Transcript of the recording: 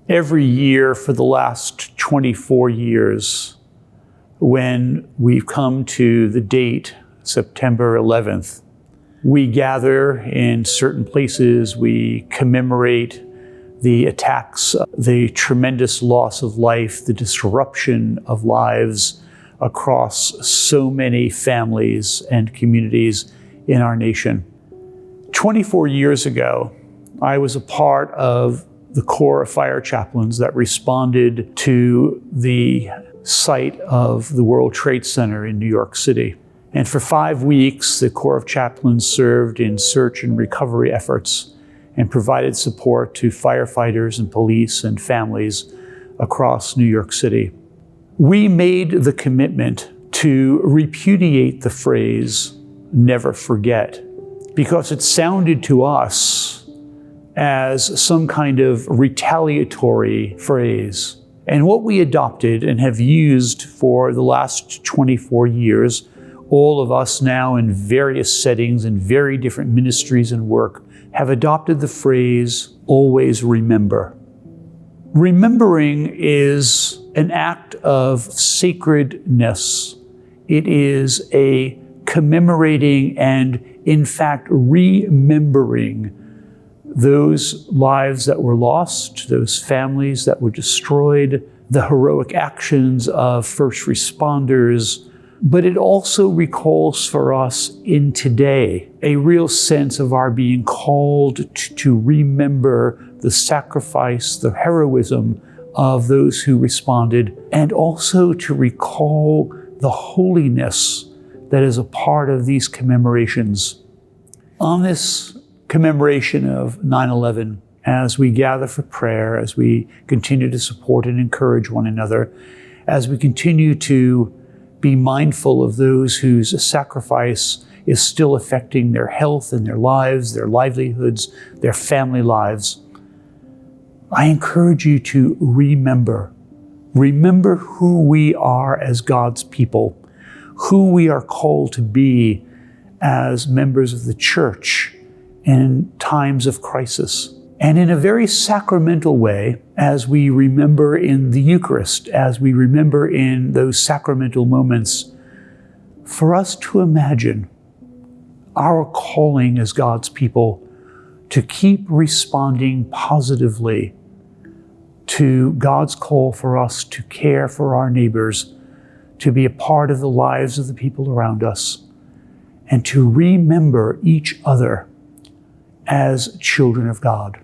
Every year for the last 24 years, when we've come to the date, September 11th, we gather in certain places, we commemorate the attacks, the tremendous loss of life, the disruption of lives across so many families and communities in our nation. 24 years ago, I was a part of the Corps of Fire Chaplains that responded to the site of the World Trade Center in New York City. And for 5 weeks, the Corps of Chaplains served in search and recovery efforts and provided support to firefighters and police and families across New York City. We made the commitment to repudiate the phrase, "never forget," because it sounded to us as some kind of retaliatory phrase. And what we adopted and have used for the last 24 years, all of us now in various settings and very different ministries and work, have adopted the phrase, "always remember." Remembering is an act of sacredness. It is a commemorating and, in fact, remembering those lives that were lost, those families that were destroyed, the heroic actions of first responders. But it also recalls for us in today a real sense of our being called to remember the sacrifice, the heroism of those who responded, and also to recall the holiness that is a part of these commemorations. On this commemoration of 9/11, as we gather for prayer, as we continue to support and encourage one another, as we continue to be mindful of those whose sacrifice is still affecting their health and their lives, their livelihoods, their family lives, I encourage you to remember. Remember who we are as God's people, who we are called to be as members of the church in times of crisis. And in a very sacramental way, as we remember in the Eucharist, as we remember in those sacramental moments, for us to imagine our calling as God's people to keep responding positively to God's call for us to care for our neighbors, to be a part of the lives of the people around us, and to remember each other as children of God.